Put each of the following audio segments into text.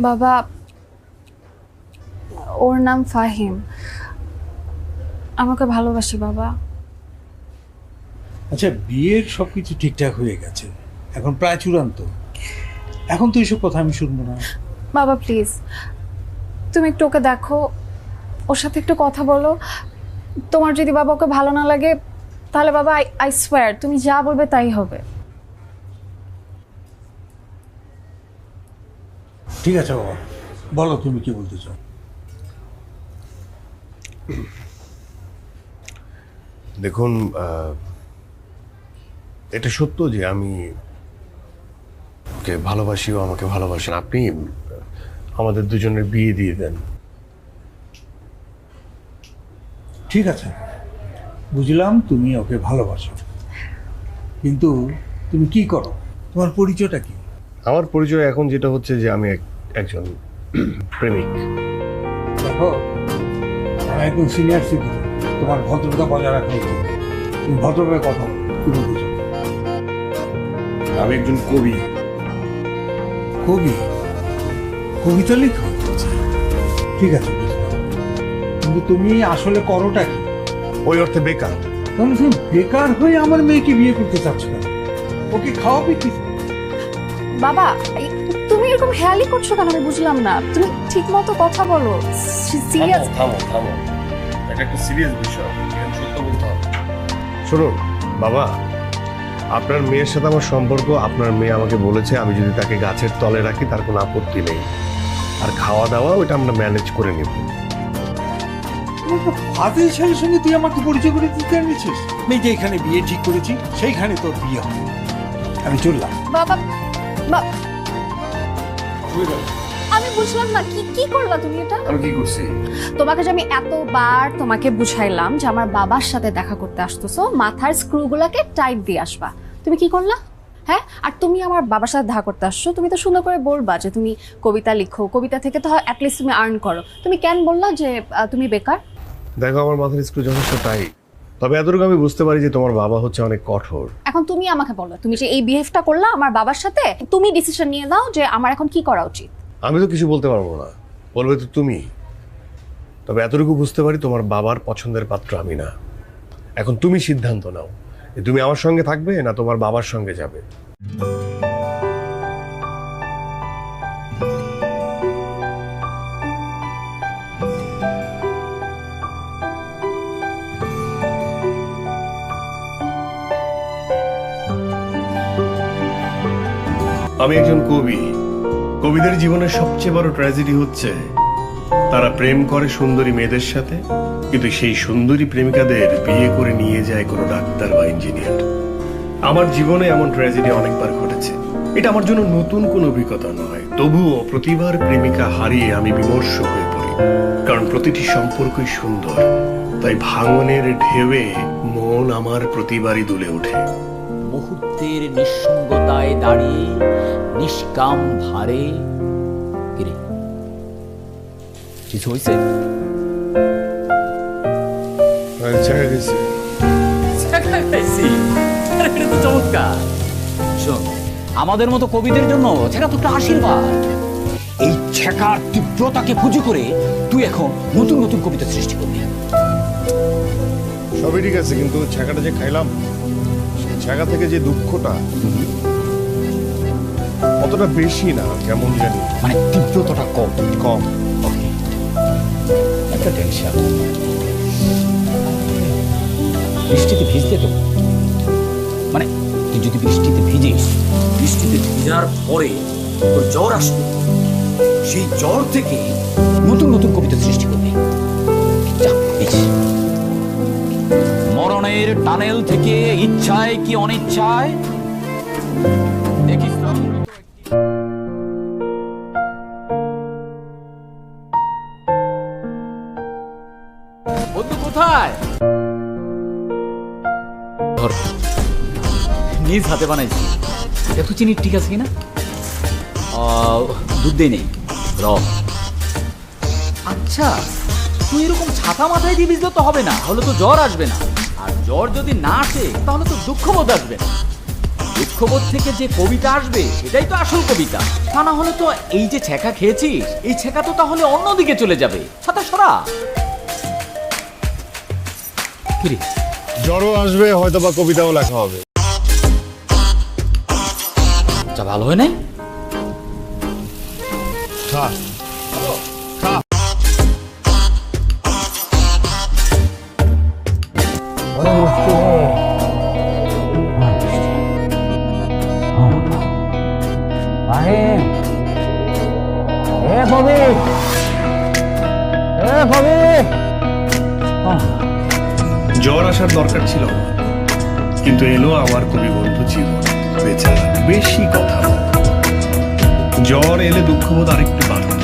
বাবা, ওর নাম ফাহিম। আমাকে ভালোবাসি বাবা। আচ্ছা, বিয়ের সবকিছু ঠিকঠাক হয়ে গেছে, এখন প্রায় চূড়ান্ত। এখন তো এইসব কথা আমি শুনবো না। বাবা প্লিজ, তুমি একটু ওকে দেখো, ওর সাথে একটু কথা বলো। তোমার যদি বাবা ওকে ভালো না লাগে তাহলে বাবা আই সোয়ার তুমি যা বলবে তাই হবে। ঠিক আছে বাবা, বলো তুমি কি বলতে চাও। দেখুন, এটা সত্য যে আমি ওকে ভালোবাসি, ও আমাকে ভালোবাসেন। আপনি আমাদের দুজনের বিয়ে দিয়ে দেন। ঠিক আছে, বুঝলাম তুমি ওকে ভালোবাসো, কিন্তু তুমি কি করো, তোমার পরিচয়টা কি? আমার পরিচয় এখন যেটা হচ্ছে যে আমি একজন প্রেমিক। দেখো, আমি একজন সিনিয়র সিটিজেন, তোমার ভদ্রতা বজায় রাখা উচিত। তুমি ভদ্রভাবে কথা বলো, কি বলতে চাও? আমি একজন কবি। কবি? কবিতা লেখো? ঠিক আছে, বুঝলাম, কিন্তু তুমি আসলে করোটা কি? ওই অর্থে বেকার। তাহলে তুমি বেকার হয়ে আমার মেয়েকে বিয়ে করতে চাচ্ছ কেন? ওকে খাওয়াবে কি? বাবা, তুমি এরকম হেয়ালি করছো কেন? আমি বুঝলাম না। তুমি ঠিক মতো কথা বলো, সিরিয়াস। থামো থামো, এটা একটা সিরিয়াস বিষয়, এখানে সত্য বলতে হবে। শুনুন বাবা, আপনার মেয়ের সাথে আমার সম্পর্ক, আপনার মেয়ে আমাকে বলেছে আমি যদি তাকে গাছের তলে রাখি তার কোনো আপত্তি নেই, আর খাওয়া দাওয়া ওইটা আমরা ম্যানেজ করে নেব। ফাজিল ছেলের সঙ্গে তুই আমাকে পরিচয় করে দিতে এনেছিস? আমি যে এখানে বিয়ে ঠিক করেছি সেইখানে তোর বিয়ে হবে। আমি চললাম। বাবা, আমি বুঝলাম না, কি কি করলা তুমি এটা? আমি কি করছি? তোমাকে যে আমি এতবার তোমাকে বুঝাইলাম যে আমার বাবার সাথে দেখা করতে আসতেছো, মাথার স্ক্রুগুলোকে টাইট দিয়ে আসবা, তুমি কি করলা? হ্যাঁ, আর তুমি আমার বাবার সাথে দেখা করতে আসছো, তুমি তো সুন্দর করে বলবা যে তুমি কবিতা লিখো, কবিতা থেকে তো অ্যাটলিস্ট তুমি আর্ন করো। তুমি কেন বললা যে তুমি বেকার? দেখো, আমার মাথার স্ক্রু যথেষ্ট টাইট, তবে এতটুকু আমি বুঝতে পারি যে তোমার বাবা হচ্ছে অনেক কঠোর। এখন তুমি আমাকে বলো, তুমি যে এই বিহেভটা করলা আমার বাবার সাথে, তুমি ডিসিশন নিয়ে দাও যে আমার এখন কি করা উচিত। আমি তো কিছু বলতে পারবো না, বলবে তো তুমি। তবে এতটুকু বুঝতে পারি তোমার বাবার পছন্দের পাত্র আমি না। এখন তুমি সিদ্ধান্ত নাও যে তুমি আমার সঙ্গে থাকবে না তোমার বাবার সঙ্গে যাবে। আমি একজন কবি। কবিদের জীবনের সবচেয়ে বড় ট্র্যাজেডি হচ্ছে তারা প্রেম করে সুন্দরী মেয়েদের সাথে, কিন্তু সেই সুন্দরী প্রেমিকাদের বিয়ে করে নিয়ে যায় কোনো ডাক্তার বা ইঞ্জিনিয়ার। আমার জীবনে এমন ট্র্যাজেডি অনেকবার ঘটেছে। এটা আমার জন্য নতুন কোনো অভিজ্ঞতা নয়, তবুও প্রতিবার প্রেমিকা হারিয়ে আমি বিমর্ষ হয়ে পড়ি, কারণ প্রতিটি সম্পর্কই সুন্দর, তাই ভাঙনের ঢেউয়ে মন আমার প্রতিবারই দুলে ওঠে। মুহূর্তের নিঃসঙ্গতায় দাঁড়িয়ে নিষ্কাম ভারে কিরে কিছু হয়েছে? চমৎকার। শোন, আমাদের মতো কবিদের জন্য ছেঁকা তো একটা আশীর্বাদ। এই ছেঁকার তীব্রতাকে পুঁজি করে তুই এখন নতুন নতুন কবিতা সৃষ্টি করবি। সবই ঠিক আছে, কিন্তু ছ্যাঁকাটা যে খাইলাম সেই ছ্যাঁকা থেকে যে দুঃখটা অতটা বেশি না, কেমন জানি, মানে তীব্রতাটা কম কম। ওকে, একটা টেনশন। বৃষ্টিতে ভিজতে তো, মানে তুই যদি বৃষ্টিতে ভিজিস, বৃষ্টিতে ভিজার পরে তোর জ্বর আসবে, সেই জ্বর থেকে নতুন নতুন কবিতা সৃষ্টি করবি। মরণের টানেল থেকে ইচ্ছায় কি অনিচ্ছায় দেখিস তো। বন্ধু কোথায়? ধর, নিজ হাতে বানাইছি। এত চিনি ঠিক আছে কিনা? দুধ দিয়ে নেই, রস। আচ্ছা, তুই এরকম ছাতা মাথায় দিয়ে ভিজলে তো হবে না, হলে তো জ্বর আসবে না। আর জ্বর যদি না আসে তাহলে তো দুঃখ বোধ আসবে না। দুঃখবোধ থেকে যে কবিতা আসবে সেটাই তো আসল কবিতা। তা না হলে তো এই যে ছেঁকা খেয়েছিস, এই ছেঁকা তো তাহলে অন্যদিকে চলে যাবে। ছাতা সরা। কিরে, জ্বরও আসবে, হয়তো বা কবিতাও লেখা হবে। যা ভালো হয় নাই। জ্বর আসার দরকার ছিল না, কিন্তু এলো আমার কবি বন্ধু জীবন। বেচারা বেশি কথা বলে। জ্বর এলে দুঃখবোধ আরেকটু বাড়ত,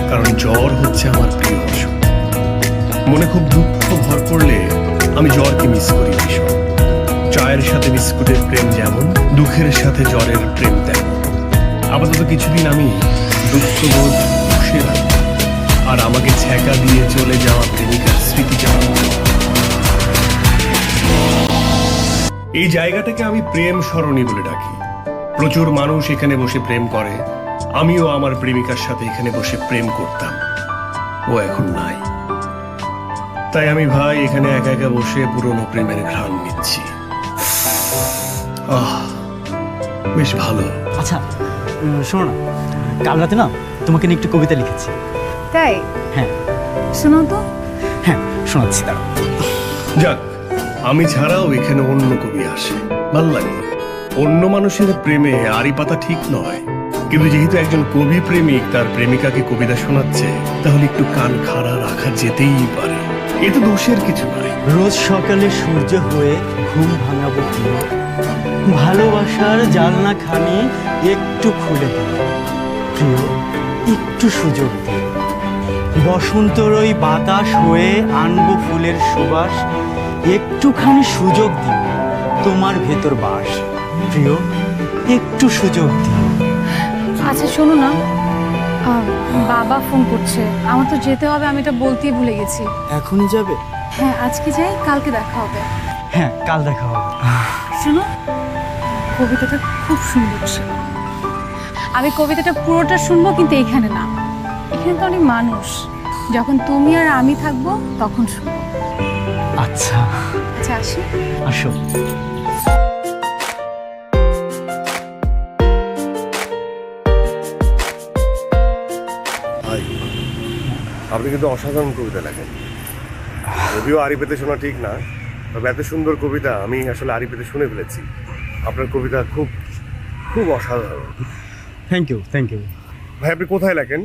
কারণ জ্বর হচ্ছে আমার প্রিয় অসুখ। মনে খুব দুঃখ ভর করলে আমি জ্বরকে মিস করি ভীষণ। চায়ের সাথে বিস্কুটের প্রেম যেমন, দুঃখের সাথে জ্বরের প্রেম তেমন। আপাতত কিছুদিন আমি দুঃখবোধ বসে রাখি, আর আমাকে ছ্যাঁকা দিয়ে চলে যাওয়া প্রেমিকার স্মৃতি যেমন। এই জায়গাটাকে আমি প্রেম সরণি বলে ডাকি। প্রচুর মানুষ এখানে বসে প্রেম করে। আমিও আমার প্রেমিকার সাথে এখানে বসে প্রেম করতাম, ও এখন নাই। তাই আমি ভাই এখানে একা একা বসে পুরনো প্রেমের ঘ্রাণ নিচ্ছি। বেশ ভালো। আচ্ছা শোনো না, কাল রাতে না তোমাকে নিয়ে একটু কবিতা লিখেছি। তাই? হ্যাঁ শোনো তো। হ্যাঁ শোনাচ্ছি, দাঁড়াও। যাক, আমি ছাড়াও এখানে অন্য কবি আসে, ভাল লাগে। অন্য মানুষের প্রেমে আড়ি পাতা ঠিক নয়, কিন্তু যেহেতু একজন কবি প্রেমিক তার প্রেমিকাকে কবিতা শোনাচ্ছে, তাহলে একটু কান খাড়া রাখা যেতেই পারে। এ তো দোষের কিছু নয়। রোজ সকালে সূর্য হয়ে ঘুম ভাঙাবো প্রিয়, ভালোবাসার জানলা খানি একটু খুলে দিও প্রিয়, একটু সুযোগ দিও। বসন্তর ওই বাতাস হয়ে আনবো ফুলের সুবাস, একটুখানি সুযোগ দিও তোমার ভেতর বাস প্রিয়, একটু সুযোগ দিও। আচ্ছা শোনো না, বাবা ফোন করছে, আমার তো যেতে হবে, আমি এটা বলতেই ভুলে গেছি। এখনই যাবে? হ্যাঁ আজকে যাই, কালকে দেখা হবে। হ্যাঁ কাল দেখা হবে। শোনো, কবিতাটা খুব সুন্দর ছিল। আমি কবিতাটা পুরোটা শুনবো, কিন্তু এখানে না, এখানে তো অনেক মানুষ। যখন তুমি আর আমি থাকবো তখন শুনবো। আচ্ছা আচ্ছা আসি। আসো। ভাই, আপনি কিন্তু অসাধারণ কবিতা লেখেন। যদিও আড়ি পেতে শোনা ঠিক না, তবে এত সুন্দর কবিতা আমি আসলে আড়ি পেতে শুনে ফেলেছি। আপনার কবিতা খুব খুব অসাধারণ। Thank you thank you. ভাই, আপনি কোথায় লেখেন?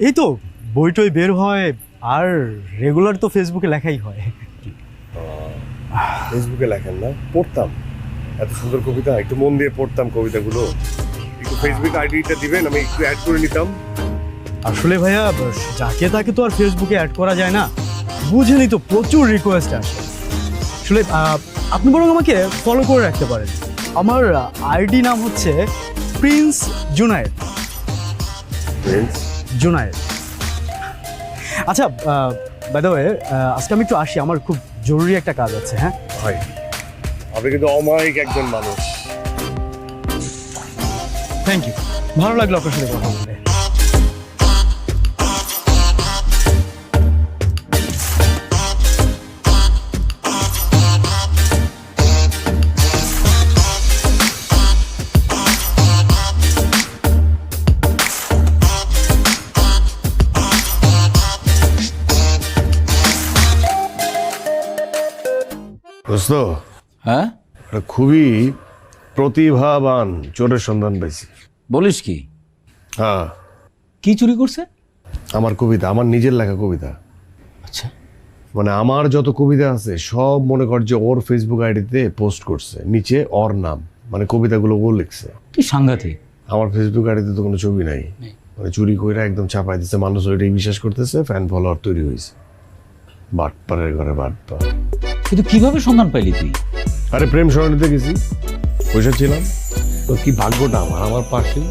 এই তো বইটই বের হয়, আর রেগুলার তো ফেসবুকে লেখাই হয়। ফেসবুকে লেখেন না? পড়তাম এত সুন্দর কবিতা, একটু মন দিয়ে পড়তাম কবিতাগুলো। একটু ফেসবুক আইডিটা দিবেন, আমি একটু অ্যাড করে নিতাম। আসলে ভাইয়া, যাকে তাকে তো আর ফেসবুকে অ্যাড করা যায় না, বুঝেনি তো, প্রচুর রিকোয়েস্ট আসে। আসলে আপনি বরং আমাকে ফলো করে রাখতে পারেন। আমার আইডি নাম হচ্ছে প্রিন্স জুনায়েদ। জুনায়েদ। আচ্ছা বাই দ্য ওয়ে, আজকে আমি একটু আসি, আমার খুব জরুরি একটা কাজ আছে। হ্যাঁ ভাই, আপনি কিন্তু অমায়িক একজন মানুষ। থ্যাংক ইউ, ভালো লাগলো আপনার সাথে কথা বলে। দোস্ত, হ্যাঁ খুবই প্রতিভাবান চোরের সন্ধান পেয়েছি। বলিস কি? হ্যাঁ, কি চুরি করছে? আমার কবিতা, আমার নিজের লেখা কবিতা। আচ্ছা, মানে আমার যত কবিতা আছে সব মনে কর যে ওর ফেসবুক আইডিতে পোস্ট করছে, নিচে ওর নাম, মানে কবিতাগুলো ও লিখছে। কি সাংঘাতিক। আমার ফেসবুক আইডিতে তো কোনো ছবি নাই, মানে চুরি করে একদম চাপাই দিচ্ছে। মানুষ ওইটাই বিশ্বাস করতেছে, ফ্যান ফলোয়ার তৈরি হয়েছে। বাটপারের ঘরে বাটপার। কিন্তু কিভাবে সন্ধান পাইলি তুই? আরে প্রেম সরণিতে গেছি, বসে ছিলাম, তো কি ভাগ্যটা আমার, আমার পাশে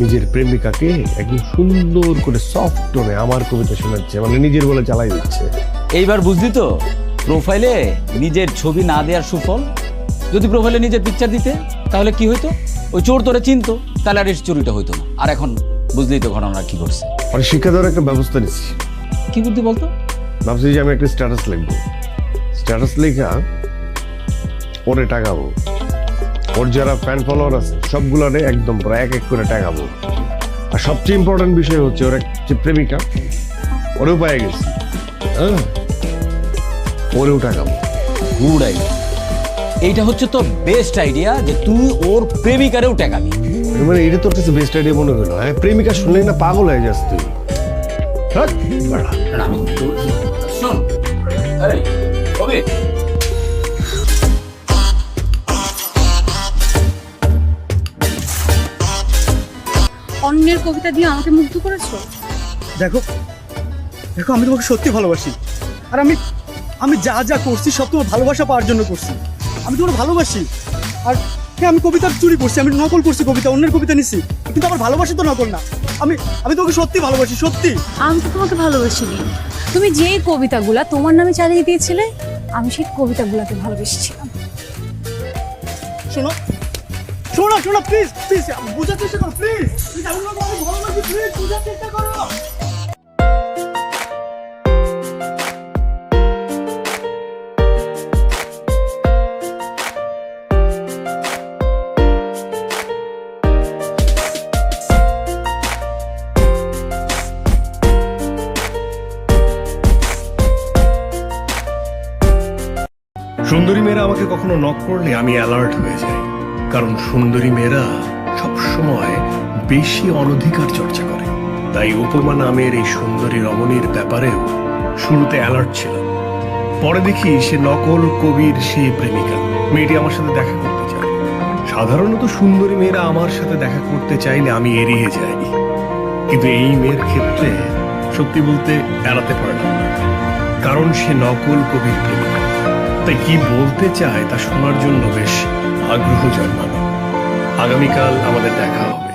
নিজের প্রেমিকাকে একদম সুন্দর করে সফট টোনে আমার কবিতা শোনাচ্ছে, মানে নিজের বলে চালাই দিচ্ছে। এইবার বুঝলি তো প্রোফাইলে নিজের ছবি না দেওয়ার সুফল? যদি প্রোফাইলে নিজের পিকচার দিতে তাহলে কি হইতো? ওই চোর তোরে চিনতো, তাহলে আর এই চুরিটা হইতো না। আর এখন বুঝলেই তো ঘটনা কি করছে। মানে শিক্ষা দেওয়ার একটা ব্যবস্থা নিচ্ছি। কি বুদ্ধি বলতো? ভাবছি যে আমি একটা স্ট্যাটাস লিখবো, স্ট্যাটাস লেখা ওরে টাকাবো, ওর যারা ফ্যান ফলোয়ার আছে সবগুলারে একদম পুরো এক এক করে টাকাবো। আর সবচেয়ে ইম্পর্টেন্ট বিষয় হচ্ছে ওর যে প্রেমিকা, ওরেও পায়ে গেছি, হ্যাঁ, ওরেও টাকাবো। Good idea. এইটা হচ্ছে তোর বেস্ট আইডিয়া যে তুই ওর প্রেমিকারেও টাকাবি। মানে এটা তোর কাছে বেস্ট আইডিয়া মনে হলো? হ্যাঁ, প্রেমিকা শুনলেই না পাগল হয়ে যাস তুই। আমি শোন, এই কবি, অন্যের কবিতা দিয়ে আমাকে মুগ্ধ করেছো। দেখো দেখো, আমি তোমাকে সত্যি ভালোবাসি। আর আমি আমি যা যা করছি সব তোমার ভালোবাসা পাওয়ার জন্য করছি। আমি তোমার ভালোবাসি। আর হ্যাঁ, আমি কবিতা চুরি করছি, আমি নকল করছি কবিতা, অন্যের কবিতা নিছি, কিন্তু আমার ভালোবাসা তো নকল না। আমি তোমাকে সত্যি ভালোবাসি, সত্যি। আমি তো তোমাকে ভালোবাসিনি। তুমি যেই কবিতাগুলা তোমার নামে চালিয়ে দিয়েছিলে, আমি সেই কবিতাগুলাকে ভালোবেসেছিলাম। শোনো শোনো শোনো, প্লিজ প্লিজ বোঝার চেষ্টা করো, প্লিজ। আমি তোমাকে ভালোবাসি, প্লিজ বোঝার চেষ্টা করো। সুন্দরী মেয়েরা আমাকে কখনো নক করলে আমি অ্যালার্ট হয়ে যাই, কারণ সুন্দরী মেয়েরা সবসময় বেশি অনধিকার চর্চা করে। তাই উপমা নামের এই সুন্দরী রমণীর ব্যাপারেও শুরুতে অ্যালার্ট ছিল। পরে দেখি সে নকল কবির সেই প্রেমিকা। মেয়েটি আমার সাথে দেখা করতে চায়। সাধারণত সুন্দরী মেয়েরা আমার সাথে দেখা করতে চাইলে আমি এড়িয়ে যাই, কিন্তু এই মেয়ের ক্ষেত্রে সত্যি বলতে এড়াতে পারলাম না, কারণ সে নকল কবির প্রেমিকা। তাই কি বলতে চায় তা শোনার জন্য বেশ আগ্রহ জন্মালো। আগামীকাল আমাদের দেখা হবে।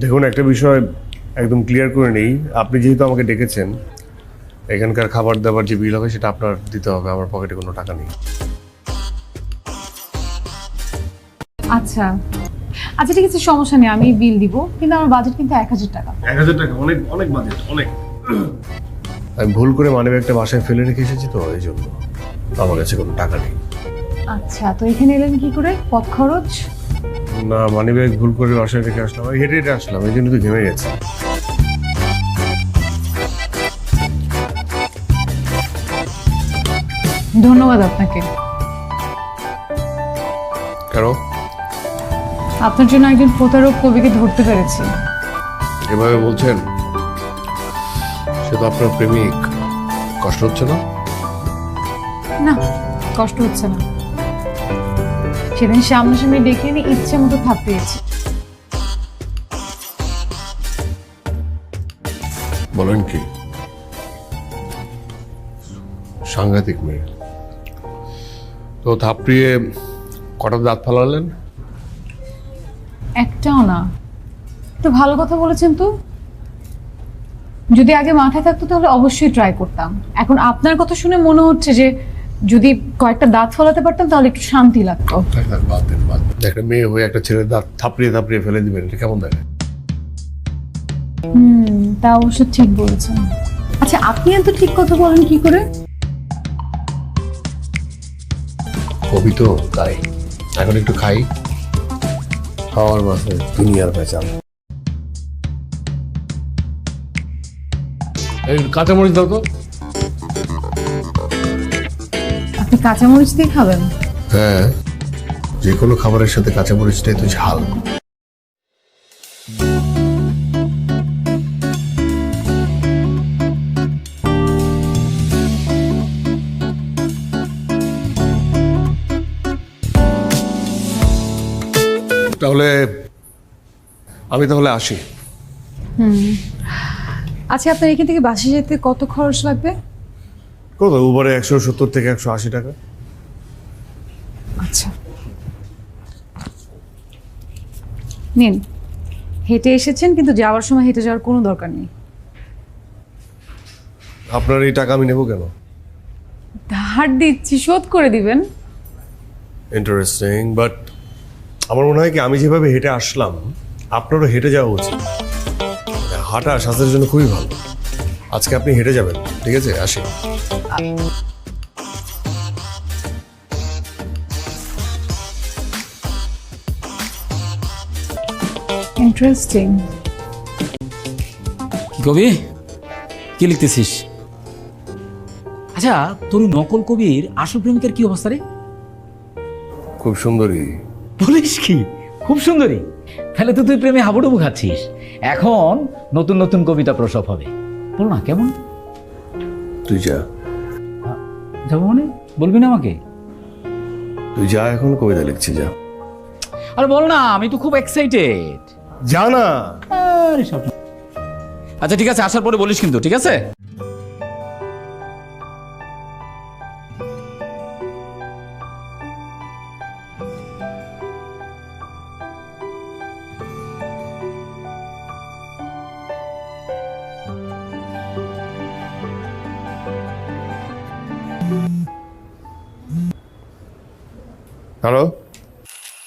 দেখুন, একটা বিষয় একদম ক্লিয়ার করে নেই। আপনি যেহেতু আমাকে ডেকেছেন, এখানকার খাবার দাবার যে বিল হবে সেটা আপনার দিতে হবে। আমার পকেটে কোনো টাকা নেই। আচ্ছা আচ্ছা, ঠিক আছে, সমস্যা নেই, আমি বিল দিব, কিন্তু আমার বাজেট কিন্তু 1000 টাকা। 1000 টাকা অনেক অনেক বাজেট, অনেক। আমি ভুল করে মানিব্যাগটা বাসায় ফেলে রেখে এসেছি, তো এই জন্য আমার কাছে কোনো টাকা নেই। আচ্ছা, তো এখানে এলেন কি করে? পথ খরচ? না, মানিব্যাগ ভুল করে বাসায় রেখে আসলাম, আমি হেঁটে হেঁটে আসলাম, এই জন্য তো ঘেমে গেছে। ধন্যবাদ আপনাকে। কেন? আপনার জন্য একজন প্রতারক কবিকে ধরতে পেরেছি। এভাবে বলছেন? সে তো আপনার প্রেমিক। কষ্ট হচ্ছে না? না, কষ্ট হচ্ছে না। সেদিন সামনাসামনি ডেকে এনে ইচ্ছে মতো থাপিয়েছি। বলেন কি? সাংঘাতিক মেয়ে তো। থাপড়িয়ে কটা দাঁত ফালালেন? একটাও না। একটু ভালো কথা বলেছেন তো। যদি আগে মাথায় থাকতো তাহলে অবশ্যই ট্রাই করতাম। এখন আপনার কথা শুনে মনে হচ্ছে যে যদি কয়েকটা দাঁত ফলাতে পারতাম তাহলে একটু শান্তি লাগতো। একটা মেয়ে হয়ে একটা ছেলে দাঁত থাপড়িয়ে থাপড়িয়ে ফেলে দিবেন, এটা কেমন দেখে? তা অবশ্য ঠিক বলেছেন। আচ্ছা, আপনি এত ঠিক কথা বলেন কি করে? কবি তো, তাই। এখন একটু খাই, খাওয়ার মাঝে দুনিয়ার ভেজাল। এই কাঁচামরিচ দাও তো। আপনি কাঁচামরিচ দিয়ে খাবেন? হ্যাঁ, যে কোনো খাবারের সাথে কাঁচামরিচটাই তো ঝাল। তাহলে আমি তাহলে আসি। আচ্ছা, আপনার এখান থেকে বাসে যেতে কত খরচ লাগবে? কত উবারে 170 থেকে 180 টাকা। আচ্ছা, নিন, হেঁটে এসেছেন, কিন্তু যাওয়ার সময় হেঁটে যাওয়ার কোনো দরকার নেই। আপনার এই টাকা আমি নেব কেন? ধার দিচ্ছি, শোধ করে দিবেন। ইন্টারেস্টিং, বাট আমার মনে হয় কি আমি যেভাবে হেঁটে আসলাম আপনারও হেঁটে যাওয়া উচিত। হাঁটা স্বাস্থ্যের জন্য খুবই ভালো। আজকে আপনি হেঁটে যাবেন, ঠিক আছে? আসি। ইন্টারেস্টিং। কি কবি, কি লিখতেছিস? আচ্ছা, তোর নকল কবির আসল প্রেমিকার কি অবস্থা রে? খুব সুন্দরী। বলিস কি? খুব সুন্দরী? তাহলে তো তুই প্রেমে হাবুডুবু খাচ্ছিস। এখন নতুন নতুন কবিতা প্রসব হবে। বল না, কেমন? তুই যা, যাবো মানে? বলবি না আমাকে? তুই যা, এখন কবিতা লিখছি, যা। আরে বল না, আমি তো খুব এক্সাইটেড। যা না। আচ্ছা ঠিক আছে, আসার পরে বলিস কিন্তু, ঠিক আছে? হ্যালো,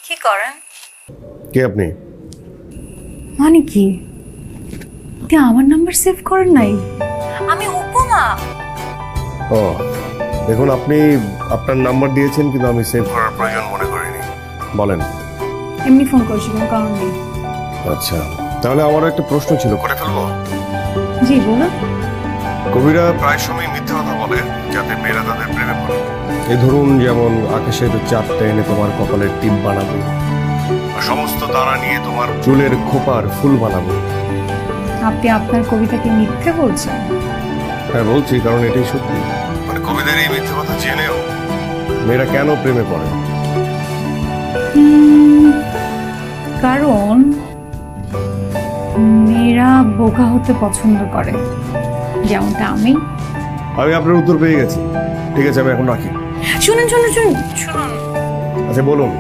কি করেন? কে আপনি? মানে কি? আপনি আমার নাম্বার সেভ করেন নাই? আমি উপমা। ও, দেখুন, আপনি আপনার নাম্বার দিয়েছেন, কিন্তু আমি সেভ করার প্রয়োজন মনে করিনি। বলেন। এমনি ফোন করেছি, কোনো কারণ নেই। আচ্ছা, তাহলে আমারও একটা প্রশ্ন ছিল, করে ফেলবো? জি বলুন। কবিরা প্রায় সময় মিথ্যে কথা বলে যাতে মেয়েরা তাদের প্রেমে পড়ে। এই ধরুন, যেমন আকাশের চাঁদটা এনে তোমার কপালের টিপ বানাবো, আর সমস্ত তারা নিয়ে তোমার চুলের খোপার ফুল বানাবো। আপনি আপনার কবিতাকে মিথ্যে বলছেন? হ্যাঁ বলছি, কারণ এটাই সত্যি। মানে কবিদের এই মিথ্যে কথা জেনেও মেয়েরা কেন প্রেমে পড়ে? কারণ মেয়েরা বোকা হতে পছন্দ করে, যেমনটা আমি। আমি আপনার উত্তর পেয়ে গেছি। ঠিক আছে, আমি এখন রাখি। শুনুন শুনুন শুনুন শুনুন, আচ্ছা বলুন।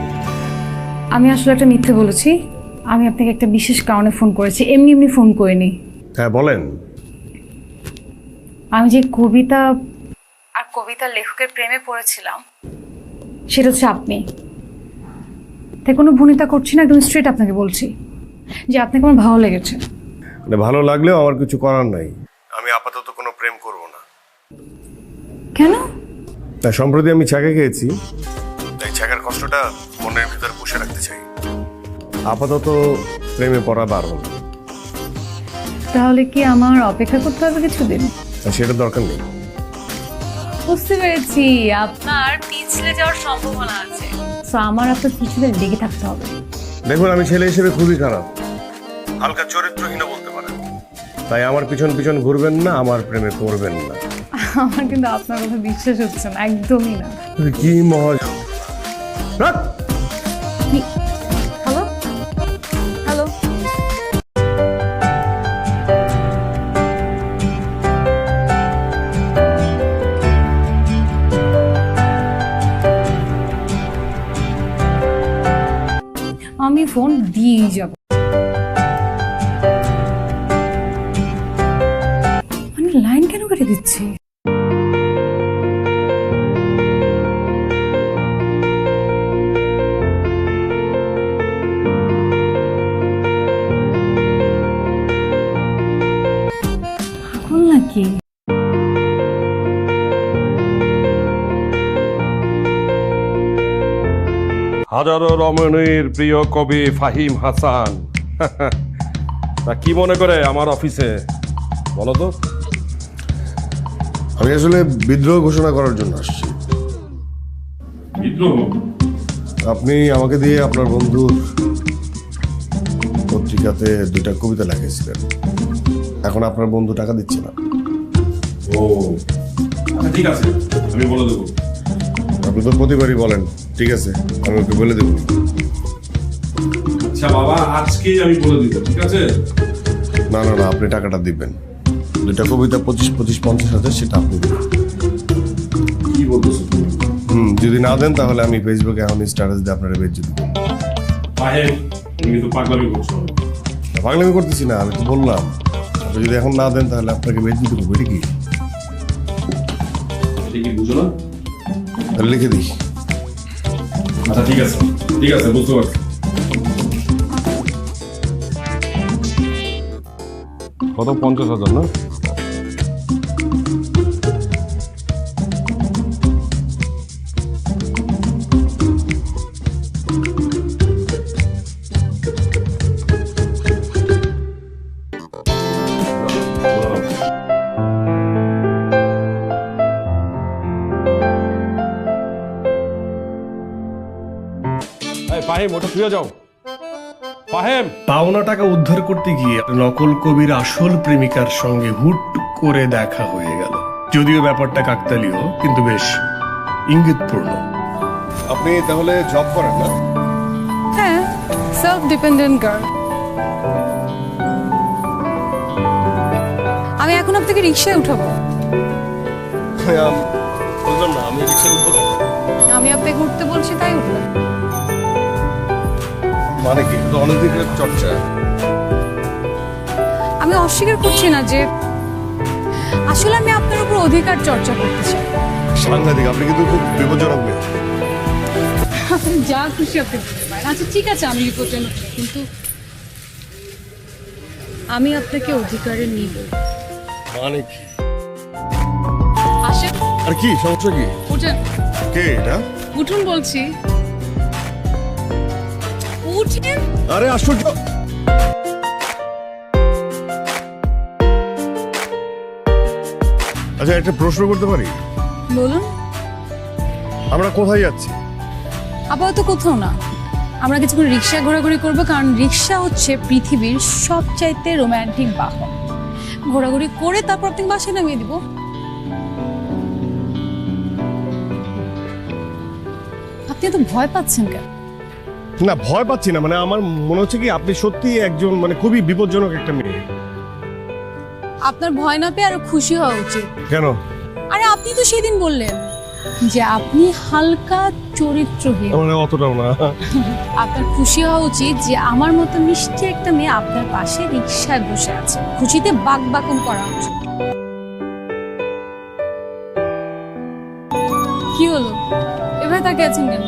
আমি আসলে একটা মিথ্যে বলেছি। আমি আপনাকে একটা বিশেষ কারণে ফোন করেছি, এমনি এমনি ফোন করিনি। হ্যাঁ বলেন। আমি যে কবিতা আর কবিতার লেখকের প্রেমে পড়েছিলাম, সেটা হচ্ছে আপনি। তাই কোনো ভূমিতা করছি না, একদম স্ট্রেট আপনাকে বলছি যে আপনাকে আমার ভালো লেগেছে। মানে ভালো লাগলেও আমার কিছু করার নাই। আমি আপাতত কোনো প্রেম করব না। কেন? তা সম্প্রতি আমি ছাকা খেয়েছি, তাই ছাকার কষ্টটা মনের ভিতর পুষে রাখতে চাই। আপাতত প্রেমে পড়া বারণ। তাহলে কি আমার অপেক্ষা করতে হবে কিছুদিন? সেটা দরকার নেই। বুঝতে পেরেছি, আপনার পিছলে যাওয়ার সম্ভাবনা আছে। তো আমার আপনার কিছুদিন লেগে থাকতে হবে। দেখুন, আমি ছেলে হিসেবে খুবই খারাপ, হালকা চরিত্রহীন বলতে পারেন। তাই আমার পিছন পিছন ঘুরবেন না, আমার প্রেমে পড়বেন না। আমার কিন্তু আপনার কথা বিশ্বাস হচ্ছে না, একদমই না। কি মহাজন! হ্যালো হ্যালো, আমি ফোন দিয়েই যাব। মানে লাইন কেন কেটে দিচ্ছে? পাগল নাকি? হাজারো রমণীর প্রিয় কবি ফাহিম হাসান তা কি মনে করে আমার অফিসে বলো তো? আমি আসলে বিদ্রোহ ঘোষণা করার জন্য আসছি। বিদ্রোহ? আপনি আমাকে দিয়ে আপনার বন্ধুর পত্রিকাতে 2টা কবিতা লিখেছিলেন, এখন আপনার বন্ধু টাকা দিচ্ছে না। ও আচ্ছা, ঠিক আছে, আমি বলে দেবো। আপনি তো প্রতিবারই বলেন, ঠিক আছে আমি ওকে বলে দেবো। আচ্ছা বাবা, আজকেই আমি বলে দিব, ঠিক আছে? না না না, আপনি টাকাটা দিবেন। দুইটা কবিতা 25-50 সেটা আপনি দিবেন। কি বলতেছো তুমি? যদি না দেন তাহলে আমি ফেসবুকে এখন স্ট্যাটাস দিয়ে আপনারা বেচ দিব। ফাহিম, তুমি কিন্তু পাগলামি করছো। পাগলামি করতেছি না, আমি তো বললাম আপনি যদি এখন না দেন তাহলে আপনাকে বেচ দিতে হবে। এটা কি এটা কি বুঝো না? তাহলে লিখে দিই। আচ্ছা ঠিক আছে, ঠিক আছে, বুঝতে পারছি। কত? 50,000 না? ফাহিম, ওটা তুইও যাও। ফাহিম, পাওনা টাকা উদ্ধার করতে গিয়ে নকল কবির আসল প্রেমিকার সঙ্গে হুট করে দেখা হয়ে গেল। যদিও ব্যাপারটা কাকতালীয়, কিন্তু বেশ ইঙ্গিতপূর্ণ। আপনি তাহলে জব করেন না? হ্যাঁ, সেলফ ডিপেন্ডেন্ট গার্ল। আমি এখন আপনাকে রিক্সায় উঠাবো। বুঝলাম না, আমি রিক্সায় উঠবো কেন? আমি আপনাকে উঠতে বলছি তাই উঠলাম। মানে কি? তো অনেকদিনের চর্চা। আমি অস্বীকার করছি না যে আসলে আমি আপনার উপর অধিকার চর্চা করতে চাই। সাংঘাতিক, আপনি কিন্তু খুব বিপজ্জনক মেয়ে। আপনি যা খুশি আপনি বলতে পারেন। আচ্ছা ঠিক আছে, আমি বিপজ্জনক নই, কিন্তু আমি আপনাকে অধিকারে নিব। মানে কি? আসেন, আর কি সমস্যা কি? উঠেন। কে এটা? উঠুন বলছি, উঠেন। আরে আশ্চর্য! আচ্ছা, একটা প্রশ্ন করতে পারি? বলুন। আমরা কোথায় যাচ্ছি? আপাতত কোথাও না, আমরা কিছুক্ষণ রিক্সা ঘোরাঘুরি করবো, কারণ রিক্সা হচ্ছে পৃথিবীর সবচাইতে রোমান্টিক বাহন। ঘোরাঘুরি করে তারপর আপনাকে বাসায় নামিয়ে দিব। আপনি এত ভয় পাচ্ছেন কেন? না, ভয় পাচ্ছি না, মানে আমার মনে হচ্ছে কি আপনি সত্যি একজন মানে খুবই বিপজ্জনক একটা মেয়ে। আপনার ভয় না পেয়ে আরো খুশি হওয়া উচিত। কেন? আরে আপনি তো সেদিন বললেন যে আপনি হালকা চরিত্রহীন। মানে অতটাও না। আপনার খুশি হওয়া উচিত যে আমার মতো মিষ্টি একটা মেয়ে আপনার পাশে রিক্সায় বসে আছে। খুশিতে বাকবাকম করা উচিত। কি হলো, এভাবে তাকে আছেন কেন?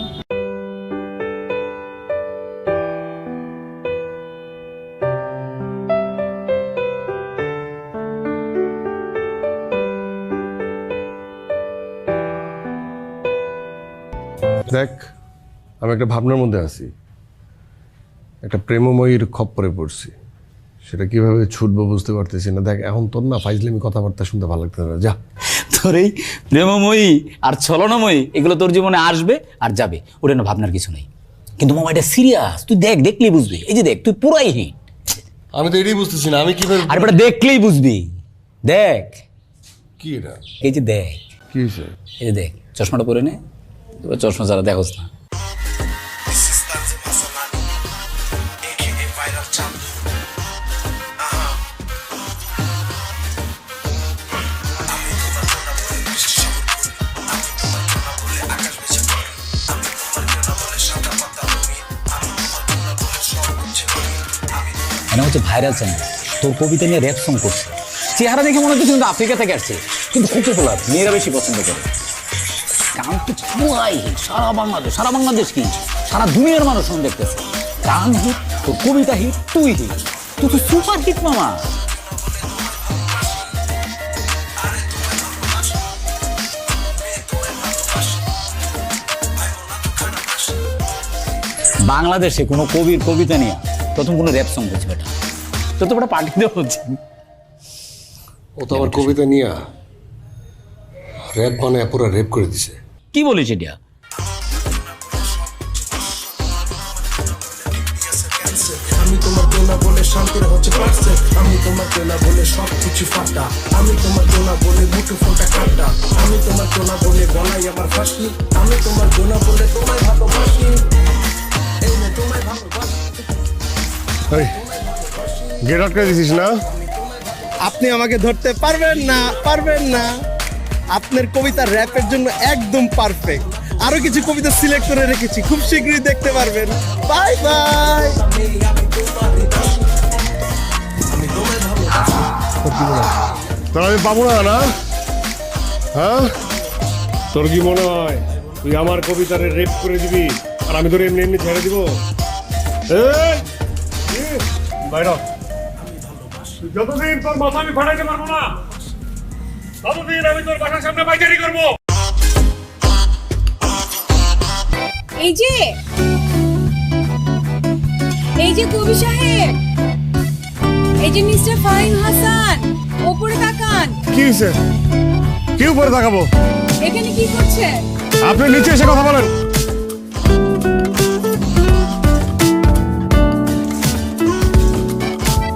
দেখ, আমি একটা ভাবনার মধ্যে আছি। একটা প্রেমময়ীর খপ্পরে পড়ছি, সেটা কিভাবে ছুটবো বুঝতে পারতেছি না। দেখ, এখন তোর না ফাইজলামি কথাবার্তা শুনতে ভালো লাগতে না। যা, তোর এই প্রেমময়ী আর ছলনাময়ী এগুলো তোর জীবনে আসবে আর যাবে, ওটা না ভাবনার কিছু নেই। কিন্তু মামা এটা সিরিয়াস, তুই দেখ, দেখলেই বুঝবি। এই যে দেখ, তুই পুরাই হিট। আমি তো এটাই বুঝতেছি না, আমি কিভাবে। আর এটা দেখলেই বুঝবি। দেখ, কি এটা? এই যে দেখ, কি হয়েছে? এই যে দেখ, চশমাটা পরে নে। এবার চশমা ছাড়া দেখোস না। মানে হচ্ছে ভাইরাল চ্যানেল, তোর কবিতা নিয়ে র্যাপ সং করছে। চেহারা দেখে মনে হচ্ছে কিন্তু আফ্রিকা থেকে আসছে, কিন্তু খুব পপুলার, মেয়েরা বেশি পছন্দ করে। গান তো পুরাই হিট, সারা বাংলাদেশ কি সারা দুনিয়ার মানুষ শুনে দেখতেছে। গান হিট, তোর কবিতা হিট, তুই হিট, তুই তো সুপার হিট মামা। বাংলাদেশে কোনো কবির কবিতা নিয়ে প্রথম কোনো র্যাপ সং করছে বেটা, তো তো বেটা পার্টি দেওয়া হচ্ছে। ও তো আবার কবিতা নিয়ে র্যাপ বানায় পুরো রেপ করে দিছে। কি বলিস এটা? আমি তোমার জন্য বলে শান্তির হচ্ছে পারছে, আমি তোমার জন্য বলে সব কিছু ফাটা, আমি তোমার জন্য বলে মুঠো ফোনটা কাটা, আমি তোমার জন্য বলে গলায় আমার ফাঁসি, আমি তোমার জন্য বলে তোমায় ভালোবাসি, এই নে তোমায় ভালোবাসি। গেট আটকে দিছিস না? আপনি আমাকে ধরতে পারবেন না, পারবেন না। আপনার কবিতা র্যাপের জন্য একদম পারফেক্ট। আরো কিছু কবিতা সিলেক্ট করে রেখেছি, খুব শীঘ্রই দেখতে পারবেন। Bye bye. তোর আমি পাবো না, না? হ্যাঁ, তোর কি মনে হয় তুই আমার কবিতারে রেপ করে দিবি আর আমি তোর এমনি এমনি ছেড়ে দিব? বাইরে যতদিন তোর মাথা আমি ফাটাইতে পারবো না, ততদিন আমি তোর বাসার সামনে পাইচারি করবো। এই যে কবি সাহেব, এই যে মিস্টার ফাহিম হাসান, ওপরে তাকান। কি হয়েছে? কি উপরে তাকাবো? এখানে কি করছেন? আপনি নিচে এসে কথা বলেন।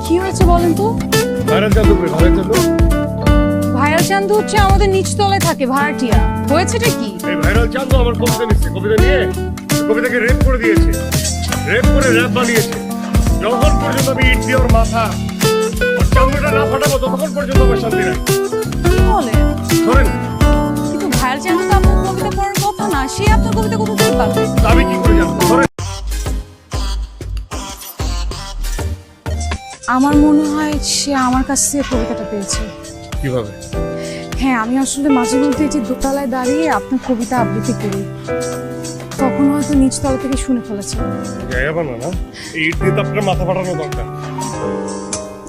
কি হয়েছে বলেন তো? ভাইরাল চান্দু, ভাইরাল চান্দু। ভাইরাল চান্দু হচ্ছে আমাদের নিচতলায় থাকে, ভাড়াটিয়া। হয়েছেটা কি? এই ভাইরাল চান্দু আমার কবিতা নিচ্ছে, কবিতা নিয়ে কবিতাকে রেপ করে দিয়েছে, রেপ করে র্যাপ বানিয়েছে। যখন পর্যন্ত আমি ইট দিয়ে ওর মাথা ওর চামড়াটা না ফাটাবো ততক্ষণ পর্যন্ত আমার শান্তি নাই। কি বলে? ধরেন, কিন্তু ভাইরাল চান্দু তো আপনার কবিতা পড়ার কথা না, সে আপনার কবিতা কোথা থেকে পাবে? আমি কি করে জানবো? ধরেন, আমার মনে হয় সে আমার কাছ থেকে কবিতাটা পেয়েছে। কিভাবে? হ্যাঁ, আমি আসলে মাঝে মধ্যে যে দোতলায় দাঁড়িয়ে আপনার কবিতা আবৃত্তি করি, তখন হয়তো নিচতলা থেকে শুনে ফেলেছে। জায়গা বানা না, এই ইট দিয়ে তো আপনার মাথা ফাটানো দরকার।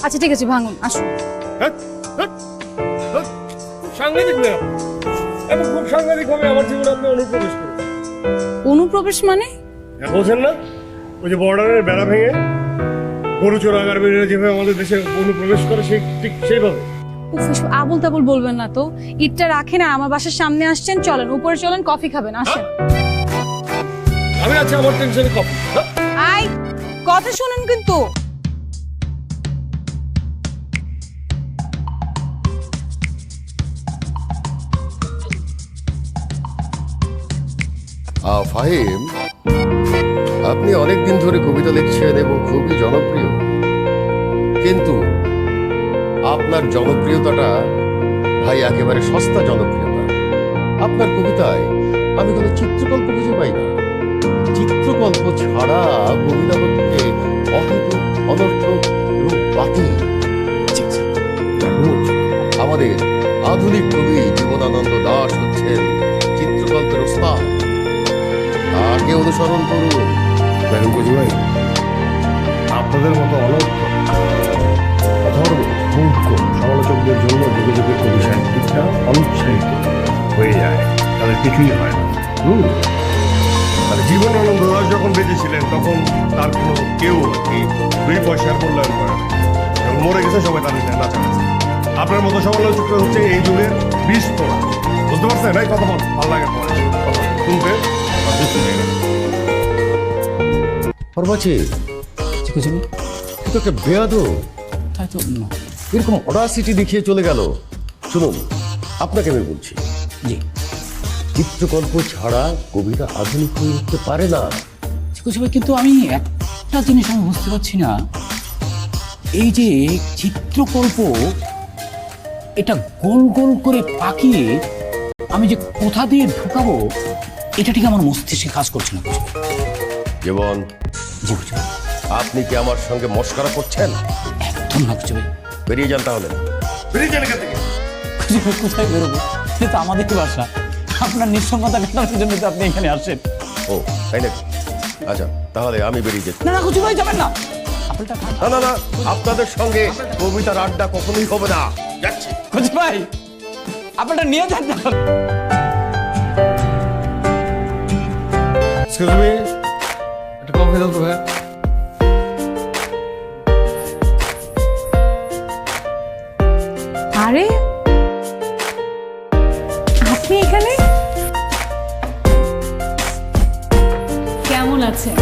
আচ্ছা ঠিক আছে, ভাঙুন, আসুন। হ্যাঁ, হ্যাঁ, হ্যাঁ, সাংঘাতিক না, এবং খুব সাংঘাতিক ভাবে আমার জীবনে আপনি অনুপ্রবেশ করেন। অনুপ্রবেশ মানে? বোঝেন না? ওই যে বর্ডারের বেড়া ভেঙে গরু চোরাগার বেরিয়ে যেভাবে আমাদের দেশে অনুপ্রবেশ করে, সেই ঠিক সেইভাবে। উফ, এসব আবল তাবল বলবেন না তো। ইটটা রাখেন আর আমার বাসার সামনে আসছেন, চলেন উপরে চলেন, কফি খাবেন, আসেন। আমি আছি আমার টেনশনে কফি। আই, কথা শুনুন কিন্তু। ফাহিম, আপনি অনেকদিন ধরে কবিতা লিখছেন এবং খুবই জনপ্রিয়, কিন্তু আপনার জনপ্রিয়তাটা ভাই একেবারে সস্তা জনপ্রিয়তা। আপনার কবিতায় আমি কোনো চিত্রকল্প খুঁজে পাই না। চিত্রকল্প ছাড়া কবিতা হচ্ছে অহেতুক, অনর্থক এবং বাতিল। আমাদের আধুনিক কবি জীবনানন্দ দাশ হচ্ছেন চিত্রকল্পের ওস্তাদ, তাকে অনুসরণ করুন। দেখেন বুঝি ভাই, আপনাদের মতো অনর্থ, অধর্ম, মূর্খ সমালোচকদের জন্য যুগে যুগে কবি সাহিত্যিকরা অনুৎসাহিত হয়ে যায়, তাদের কিছুই হয় না। আর জীবনানন্দ দাশ যখন বেঁচে ছিলেন তখন তার কোনো কেউ আর কি 2 পয়সার মূল্যায়ন করে না। যখন মরে গেছে সবাই তাদের নাচানাচি। আপনার মতো সমালোচকরা হচ্ছে এই যুগের বিস্ফোরণ। বুঝতে পারছেন? এই কথা বল, ভালো লাগে শুনতে। তোকে বেয়াদো এরকম অডাসিটি দেখিয়ে চলে গেল। শুনুন, আপনাকে আমি বলছি, জি চিত্রকল্প ছাড়া কবিতা আধুনিক হয়ে উঠতে পারে না। কিন্তু আমি একটা জিনিস আমি বুঝতে পারছি না, এই যে চিত্রকল্প, এটা গোল গোল করে পাকিয়ে আমি যে কোথা দিয়ে ঢুকাবো, এটা ঠিক আমার মস্তিষ্কে কাজ করছে না। জীবন, আপনি কি আমার সঙ্গে মস্করা করছেন? একদম না কিছু। বেরিয়ে যান তাহলে। বেরিয়ে যান এখান থেকে। কোথায় বেরোবো? এটা তো আমাদের বাসা, আপনার নিঃসঙ্গতা কাটানোর জন্য তো আপনি এখানে আসেন। ও তাই নাকি? আচ্ছা তাহলে আমি বেরিয়ে যেতে। না না, কিছু ভাই যাবেন না। না না না, আপনাদের সঙ্গে কবিতার আড্ডা কখনোই হবে না। যাচ্ছি। খুঁজি ভাই, আপনারটা নিয়ে যান। এক্সকিউজ মি, একটা কফি দাও তো ভাই। আরে আপনি এখানে? কেমন আছেন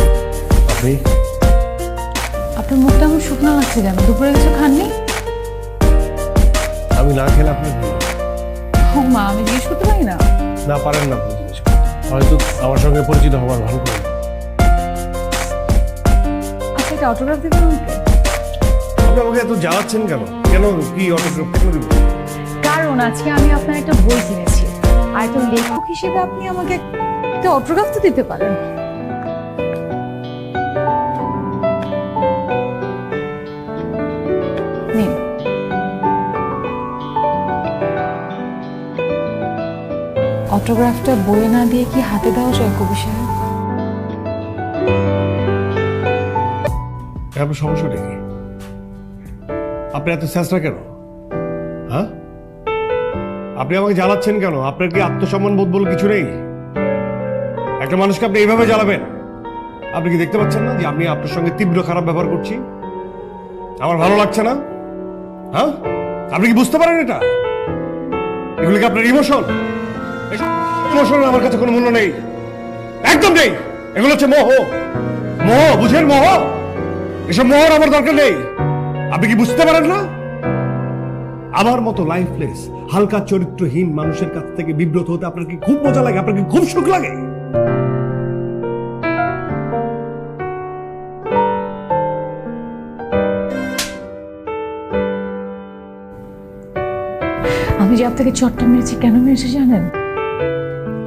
আপনি? আপনার মুখটা আমার শুকনো লাগছে কেন? দুপুরে কিছু খাননি? আমি না খেলে আপনি ও মা, আমি জিজ্ঞেস করতে পারি না? না পারেন না, আপনি জিনিস হয়তো আমার সঙ্গে পরিচিত হবার ভালো করে। আচ্ছা একটা অটোগ্রাফ দেবেন আমাকে? আপনি আমাকে এত জ্বালাচ্ছেন কেন? কেন কি অটোগ্রাফ কেন দিব? কারণ আজকে আমি আপনার একটা বই কিনেছি, আর তো লেখক হিসেবে আপনি আমাকে একটা অটোগ্রাফ তো দিতে পারেন। নিন। অটোগ্রাফটা বইয়ে না দিয়ে কি হাতে দেওয়া যায় কবি সাহেব? আপনার সমস্যাটা কি? আপনি এত চেষ্টা কেন? হ্যাঁ, আপনি আমাকে জ্বালাচ্ছেন কেন? আপনার কি আত্মসম্মান বোধ বলে কিছু নেই? একটা মানুষকে আপনি এইভাবে জ্বালাবেন? আপনি কি দেখতে পাচ্ছেন না যে আমি আপনার সঙ্গে তীব্র খারাপ ব্যবহার করছি? আমার ভালো লাগছে না? হ্যাঁ, আপনি কি বুঝতে পারেন এটা? এগুলো কি আপনার ইমোশন? ইমোশন আমার কাছে কোনো মূল্য নেই, একদম নেই। এগুলো হচ্ছে মোহ, মোহ, বুঝেন? মোহ, এসব মোহর আমার দরকার নেই। আপনি কি বুঝতে পারেন না? আমার মতো লাইফলেস হালকা চরিত্রহীন মানুষের কাছ থেকে বিব্রত হতে আপনার কি খুব মজা লাগে? আপনার কি খুব সুখ লাগে? আমি যে আপনাকে চট্টা মেরেছি, কেন মেরেছি জানেন?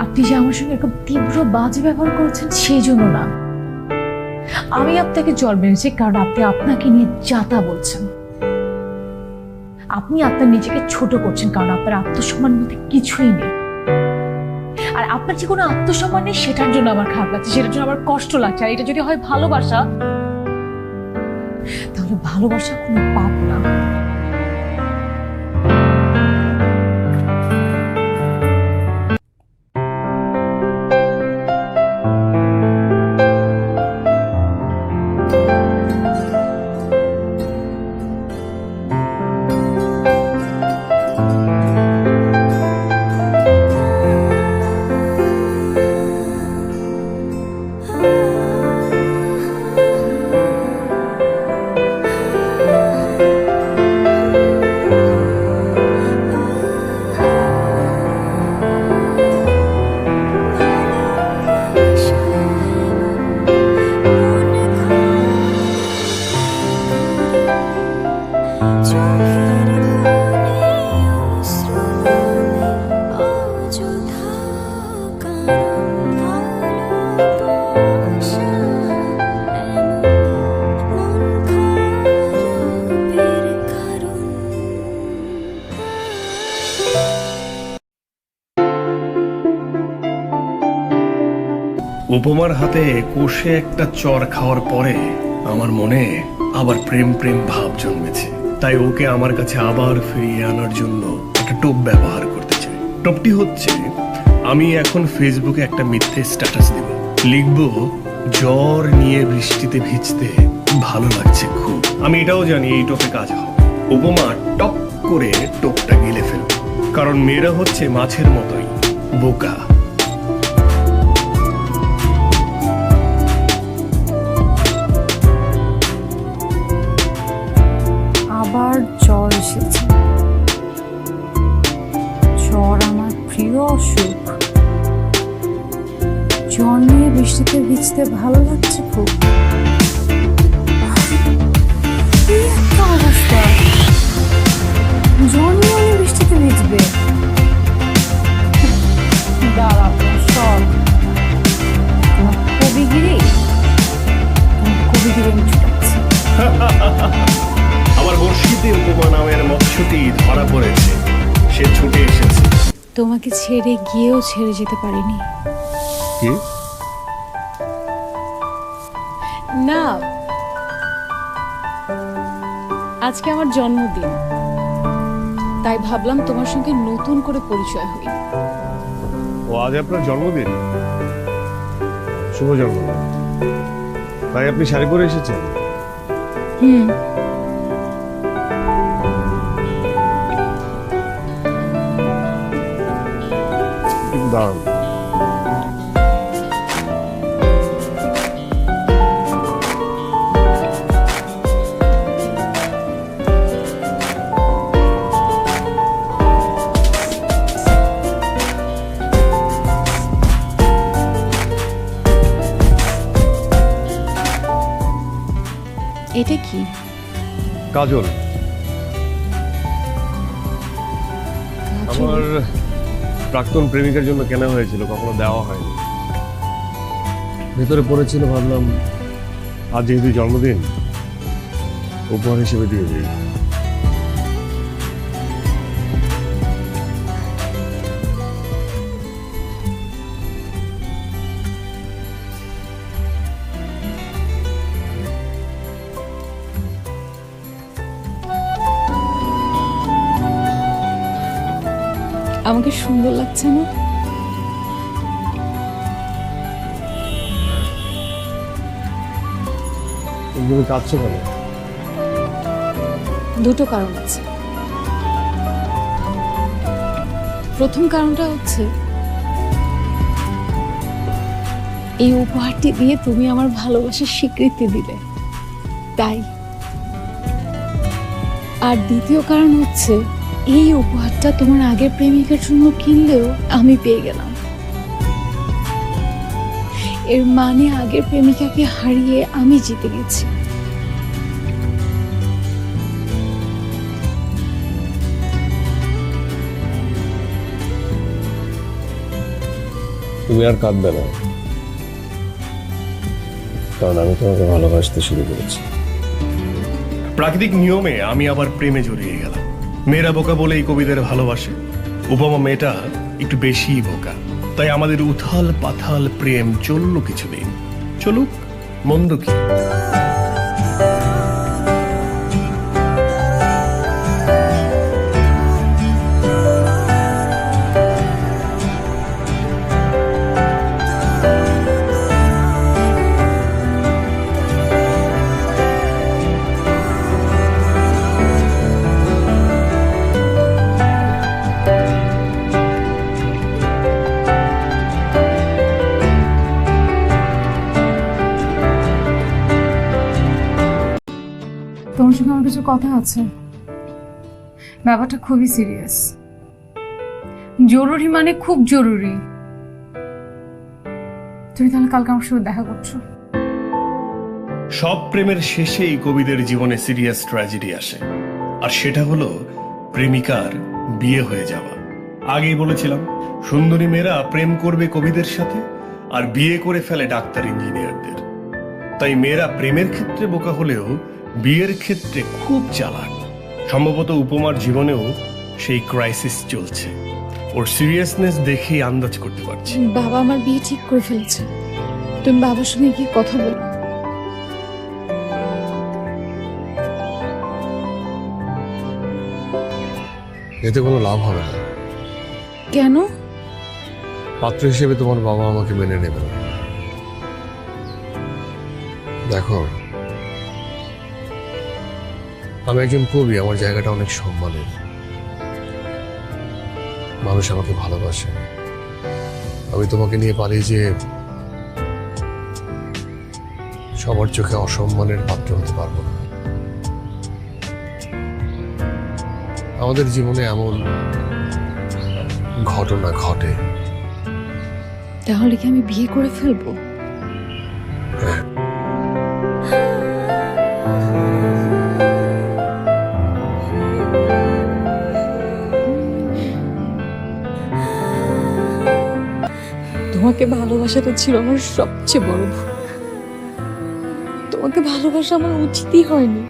আপনি যে আমার সঙ্গে এরকম তীব্র বাজে ব্যবহার করেছেন সেই জন্য না। আমি আপনাকে চড় মেরেছি কারণ আপনি আপনাকে নিয়ে যাতা বলছেন। আপনি আপনার নিজেকে ছোট করছেন কারণ আপনার আত্মসম্মান মধ্যে কিছুই নেই। আর আপনার যে কোনো আত্মসম্মান নেই সেটার জন্য আমার খারাপ লাগছে, সেটার জন্য আমার কষ্ট লাগছে। আর এটা যদি হয় ভালোবাসা, তাহলে ভালোবাসা কোনো পাপ না। উপমার হাতে কষে একটা চর খাওয়ার পরে আমার মনে আবার প্রেম প্রেম ভাব জন্মেছে। তাই ওকে আমার কাছে আবার ফিরিয়ে আনার জন্য একটা টোপ ব্যবহার করতে চাই। টোপটি হচ্ছে, আমি এখন ফেসবুকে একটা মিথ্যে স্ট্যাটাস দেব, লিখব জ্বর নিয়ে বৃষ্টিতে ভিজতে ভালো লাগছে খুব। আমি এটাও জানি এই টোপে কাজ হবে। উপমা টপ করে টোপটা গিলে ফেলবে, কারণ মেয়েরা হচ্ছে মাছের মতোই বোকা। আবার জ্বর এসেছে। জ্বর আমার প্রিয় অসুখ। জ্বর নিয়ে বৃষ্টিতে ভিজতে ভালো লাগছে খুব। কি একটা অবস্থা! জ্বর নিয়ে উনি বৃষ্টিতে ভিজবে। দাঁড়াও, সব তোমার কবিগিরি, কবিগিরি আমি ছুটাচ্ছি। আমার বর্ষিতে উপমা নামের মৎস্যটি ধরা পড়েছে, সে ছুটে এসেছে। তোমাকে ছেড়ে গিয়েও ছেড়ে যেতে পারিনি। কি? না, আজকে আমার জন্মদিন, তাই ভাবলাম তোমার সঙ্গে নতুন করে পরিচয় হই। ও, আজ আপনার জন্মদিন? শুভ জন্মদিন। তাই আপনি শাড়ি পরে এসেছেন? হুম। দাঁড়ান, কাজল, আমার প্রাক্তন প্রেমিকার জন্য কেনা হয়েছিল, কখনো দেওয়া হয়নি। ভেতরে পড়েছিল, ভাবলাম আজ যেহেতু জন্মদিন, উপহার হিসেবে দিয়ে দিই। আমাকে সুন্দর লাগছে না? তুমি কাঁদছো কেন? দুটো কারণ আছে। প্রথম কারণটা হচ্ছে এই উপহারটি দিয়ে তুমি আমার ভালোবাসার স্বীকৃতি দিলে, তাই। আর দ্বিতীয় কারণ হচ্ছে এই উপহারটা তোমার আগের প্রেমিকার জন্য কিনলেও আমি পেয়ে গেলাম। এর মানে আগের প্রেমিকাকে হারিয়ে আমি জিতে গেছি। তুমি আর কাঁদবে না, কারণ আমি তোমাকে ভালোবাসতে শুরু করেছি। প্রাকৃতিক নিয়মে আমি আবার প্রেমে জড়িয়ে গেলাম। মেয়েরা বোকা বলেই কবিদের ভালোবাসে। উপমা মেয়েটা একটু বেশিই বোকা, তাই আমাদের উথাল পাথাল প্রেম চলল কিছুদিন। চলুক, মন্দ কি। তোমার সঙ্গে আমার কিছু কথা আছে। ব্যাপারটা খুবই সিরিয়াস, জরুরি, মানে খুব জরুরি। তুমি তাহলে কালকে আমার সঙ্গে দেখা করছো? সব প্রেমের শেষেই কবিদের জীবনে সিরিয়াস ট্র্যাজেডি আসে, আর সেটা হলো প্রেমিকার বিয়ে হয়ে যাওয়া। আগেই বলেছিলাম, সুন্দরী মেয়েরা প্রেম করবে কবিদের সাথে আর বিয়ে করে ফেলে ডাক্তার ইঞ্জিনিয়ারদের। তাই মেয়েরা প্রেমের ক্ষেত্রে বোকা হলেও বিয়ের ক্ষেত্রে খুব চালাক। সম্ভবত উপমার জীবনেও সেই ক্রাইসিস চলছে। ওর সিরিয়াসনেস দেখেই আন্দাজ করতে পারছি। বাবা আমার বিয়ে ঠিক করে ফেলেছে, তুমি বাবার সঙ্গে গিয়ে কথা বলো। এতে কোনো লাভ হবে না। কেন? পাত্র হিসেবে তোমার বাবা আমাকে মেনে নেবে না। দেখো, আমি একজন কবি, আমার জায়গাটা অনেক সম্মানের। মানুষ আমাকে ভালোবাসে। আমি তোমাকে নিয়ে পারি যে সবার চোখে অসম্মানের পাত্র হতে পারবো না। আমাদের জীবনে এমন ঘটনা ঘটে। তাহলে কি আমি বিয়ে করে ফেলবো? হ্যাঁ। তোমাকে ভালোবাসাটা ছিল আমার সবচেয়ে বড় ভুল। তোমাকে ভালোবাসা আমার উচিতই হয়নি।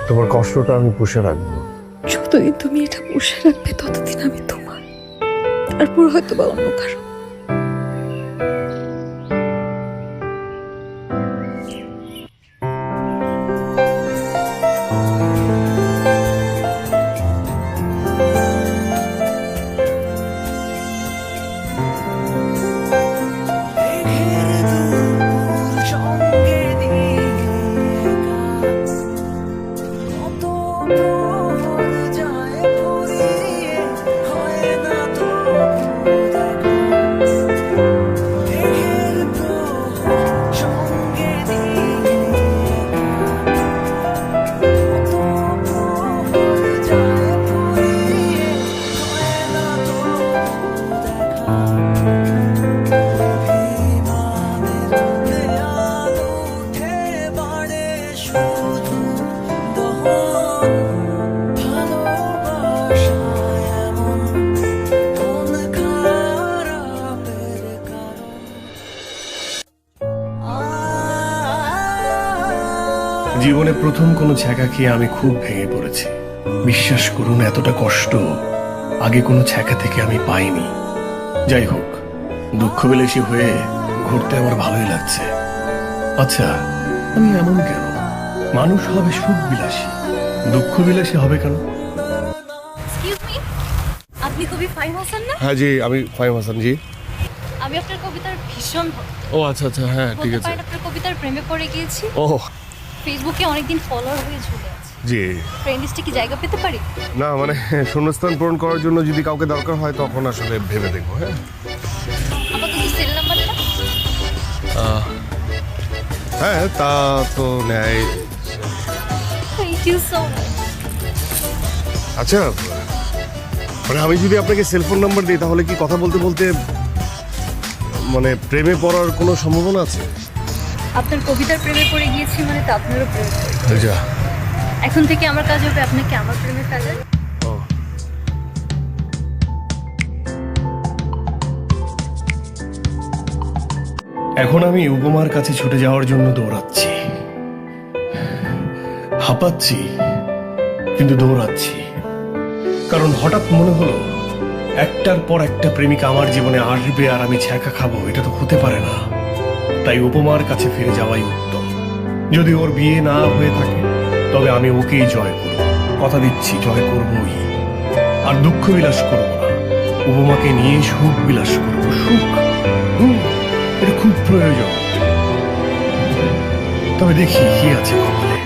তোমার কষ্টটা আমি পুষে রাখবো। যতদিন তুমি এটা পুষে রাখবে ততদিন আমি তোমার, তারপর হয়তো বা অন্য কারো। যায় জীবনের প্রথম কোনো ছ্যাঁকা খেয়ে আমি খুব ভেঙে পড়েছি। বিশ্বাস করুন, এতটা কষ্ট আগে কোনো ছ্যাঁকা থেকে আমি পাইনি। যাই হোক, দুঃখ বিলাসী হয়ে ঘুরতে আমার ভালোই লাগছে। আচ্ছা, আমি এমন কেন? মানুষ হবে সুখ বিলাসী, দুঃখ বিলাসী হবে কেন? এক্সকিউজ মি, আপনি কবি ফাহিম হাসান না? হ্যাঁ জি, আমি ফাহিম হাসান জি। আমি আপনার কবিতার ভীষণ ভক্ত। ও আচ্ছা আচ্ছা, হ্যাঁ ঠিক বলতে আছে। পারেন আপনার কবিতার প্রেমে পড়ে গিয়েছি। ও ফেসবুকে অনেকদিন ফলোয়ার হয়ে ঝুলে আছে। জি, ফ্রেন্ড লিস্টে কি জায়গা পেতে পারি? না মানে শূন্যস্থান পূরণ করার জন্য যদি কাউকে দরকার হয় তখন আসলে ভেবে দেখবো। হ্যাঁ আপাতত সেল নাম্বারটা। হ্যাঁ, তা তো নেয়। Thank you so much. আচ্ছা, মানে আমি যদি আপনাকে সেলফোন নাম্বার দিই তাহলে কি কথা বলতে বলতে মানে প্রেমে পড়ার কোনো সম্ভাবনা আছে? আপনার কবিতার প্রেমে পড়ে গিয়েছি মানে তো আপনারও প্রেমে পড়ে। আচ্ছা, এখন থেকে আমার কাজ হবে আপনাকে আমার প্রেমে ফেলার। এখন আমি উপমার কাছে ছুটে যাওয়ার জন্য দৌড়াচ্ছি, হাঁপাচ্ছি, কিন্তু দৌড়াচ্ছি। কারণ হঠাৎ মনে হলো একটার পর একটা প্রেমিকা আমার জীবনে আসবে আর আমি ছ্যাঁকা খাবো, এটা তো হতে পারে না। তাই উপমার কাছে ফিরে যাওয়াই উত্তম। যদি ওর বিয়ে না হয়ে থাকে তবে আমি ওকেই জয় করব, কথা দিচ্ছি জয় করবই। আর দুঃখ বিলাস করব না, উপমাকে নিয়ে সুখ বিলাস করব। সুখ, এটা খুব প্রয়োজন। তবে দেখি কি আছে কপালে।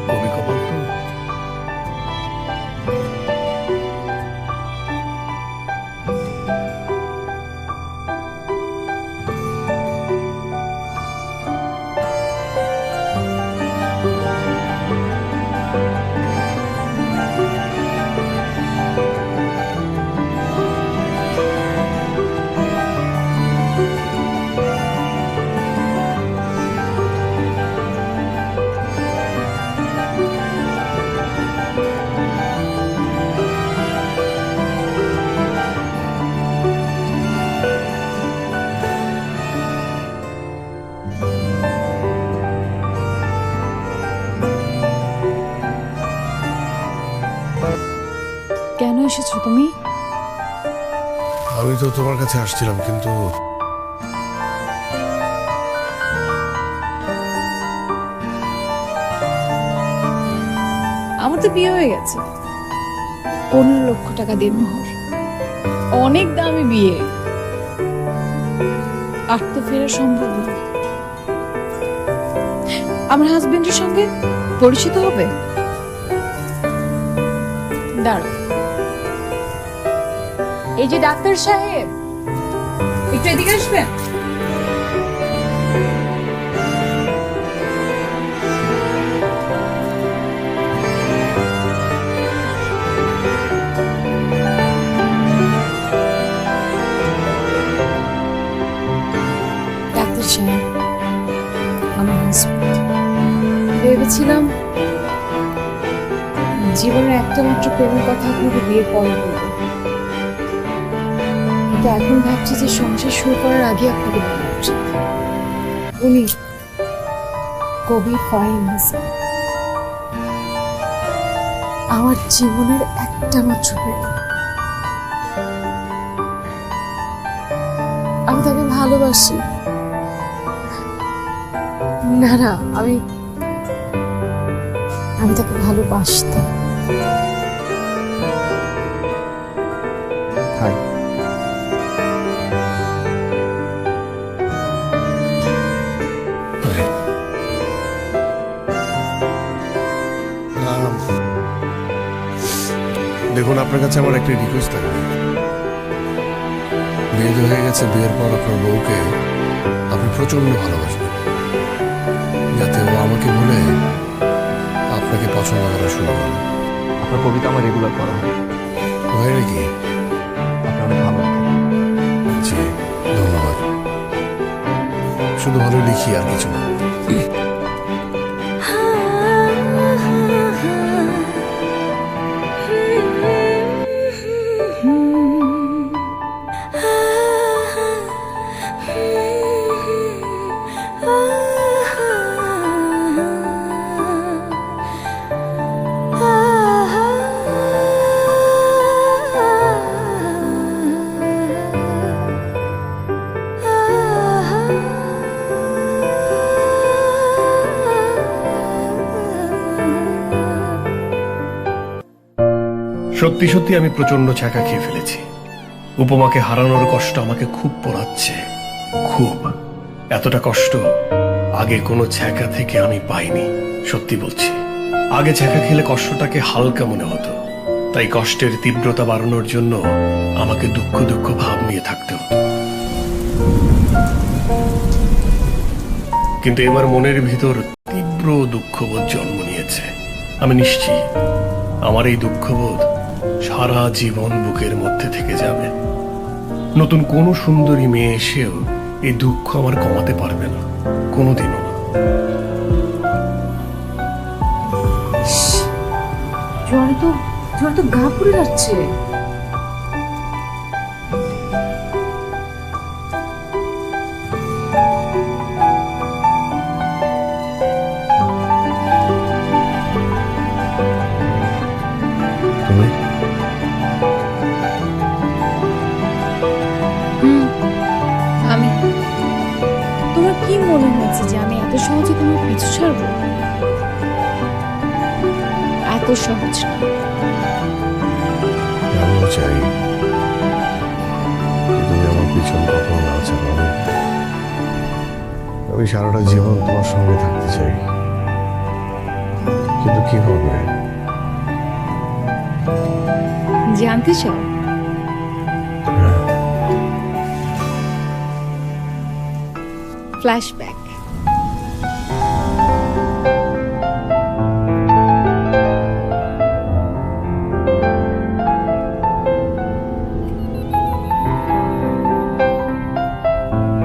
কবি কপাল তো। কেন এসেছো তুমি? আমি তো তোমার কাছে আসছিলাম, কিন্তু আমার তো বিয়ে হয়ে গেছে। 15 লক্ষ টাকা দিয়ে মোহর, অনেক দামি বিয়ে, আর তো ফেরা সম্ভব না। আমার হাজবেন্ডের সঙ্গে পরিচিত হবে। দাঁড়াও, এই যে ডাক্তার সাহেব, একটু এদিকে আসবেন। ডাক্তার সাহেব, আমার হাজবেন্ড। ভেবেছিলাম জীবনের একটা মাত্র প্রেমের কথা আপনাকে বিয়ের পরে বলবো, কিন্তু এখন ভাবছি যে সংসার শুরু করার আগে আপনাকে বলা উচিত। উনি কবি ফাহিম হাসান, আমার জীবনের একটা মাত্র প্রেম। আমি তাকে ভালোবাসি। না না, আমি তাকে ভালোবাসতাম। হাই, দেখুন, আপনার কাছে আমার একটা রিকোয়েস্ট থাকবে। বিয়ে তো হয়ে গেছে, বিয়ের পর আপনার বউকে আপনি প্রচন্ড ভালোবাসবেন, যাতে ও আমাকে বলে আপনাকে পছন্দ করা শুরু করে। আপনার কবিতা আমার রেগুলার পড়া হয়। হয় নাকি? আপনি অনেক ভালো লেখেন। জি, ধন্যবাদ। শুধু ভালো লিখি, আর কিছু না। সত্যি সত্যি আমি প্রচন্ড ছ্যাঁকা খেয়ে ফেলেছি। উপমাকে হারানোর কষ্ট আমাকে খুব পোড়াচ্ছে, খুব। এতটা কষ্ট আগে কোনো ছ্যাঁকা থেকে আমি পাইনি, সত্যি বলছি। আগে ছ্যাঁকা খেলে কষ্টটাকে হালকা মনে হতো, তাই কষ্টের তীব্রতা বাড়ানোর জন্য আমাকে দুঃখ দুঃখ ভাব নিয়ে থাকতে হতো। কিন্তু এবার মনের ভিতর তীব্র দুঃখবোধ জন্ম নিয়েছে। আমি নিশ্চিত আমার এই দুঃখবোধ সারা জীবন বুকের মধ্যে থেকে যাবে। নতুন কোনো সুন্দরী মেয়ে এসেও এই দুঃখ আমার কমাতে পারবে না, কোনোদিনও না। জ্বরে তো গা পুড়ে যাচ্ছে। তুমি আমি, তোমার কি মনে হয়েছে যে আমি এত সহজে তোমার পিছু ছাড়বো? এত সহজ না। আমিও চাই তুমি আমার পিছন কখনো না ছাড়ো। আমি সারাটা জীবন তোমার সঙ্গে থাকতে চাই, কিন্তু কি হবে? জানতে চাও? ফ্ল্যাশব্যাক।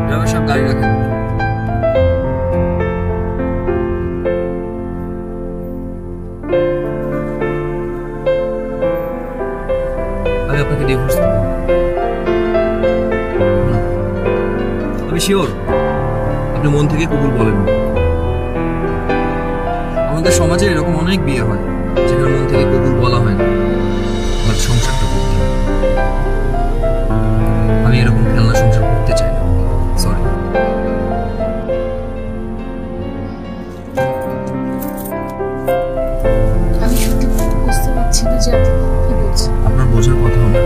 ড্রাইভার সাহেব গাড়ি রাখেন। আমি আপনাকে ডিভোর্স দেব। আমি শিওর আপনি মন থেকে কবুল বলেন। আমাদের সমাজে এরকম অনেক বিয়ে হয় যেখানে মন থেকে কবুল বলা হয় না, আমার সংসারটা করতে হয়। আমি এরকম খেলনা সংসার করতে চাই না, সরি। আমি সত্যি বুঝতে পারছি না যে আপনি কি বলছেন। আপনার বোঝার কথা হবে।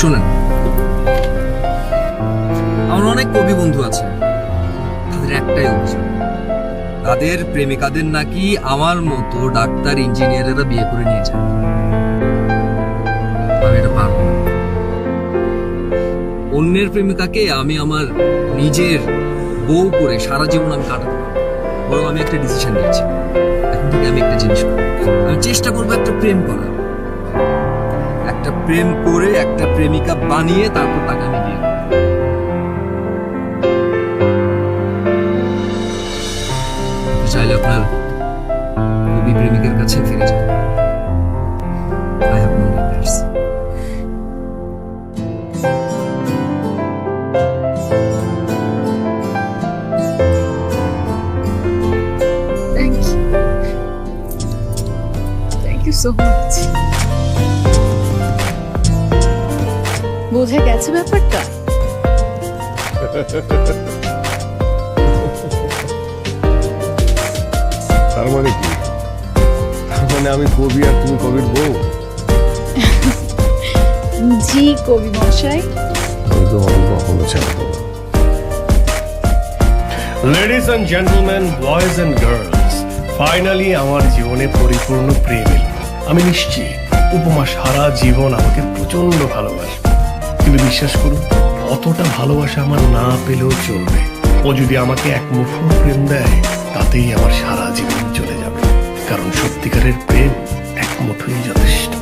শোনেন, আমার অনেক কবি বন্ধু আছে, তাদের একটাই অভিযোগ, তাদের প্রেমিকাদের নাকি আমার মতো ডাক্তার ইঞ্জিনিয়ারেরা বিয়ে করে নিয়ে যায়। আমি এটা পারবো না। অন্যের প্রেমিকাকে আমি আমার নিজের বউ করে সারা জীবন আমি কাটাতে পারবো। বরং আমি একটা ডিসিশন নিয়েছি, এখন থেকে আমি একটা জিনিস করবো, আমি চেষ্টা করবো একটা প্রেম করার, একটা প্রেম করে একটা প্রেমিকা বানিয়ে তারপর তাকে আমি বিয়ে করবো। চাইলে আপনার কবি প্রেমিকের কাছে ফিরে যান। I have no regrets. Thank you so much. বোঝা গেছে ব্যাপারটা? তার মানে কি? তার মানে আমি কবি আর তুমি কবির বউ? জি কবি মশাই। আমি তোমাকে কখনো ছাড়বো না। Ladies and gentleman, boys and girls, finally আমার জীবনে পরিপূর্ণ প্রেম এলো। আমি নিশ্চিত উপমা সারা জীবন আমাকে প্রচন্ড ভালোবাসবে। কিন্তু বিশ্বাস করুন, অতটা ভালোবাসা আমার না পেলেও চলবে। ও যদি আমাকে এক মুঠো প্রেম দেয়, তাতেই আমার সারা জীবন চলে যাবে। কারণ সত্যিকারের প্রেম এক মুঠোই যথেষ্ট।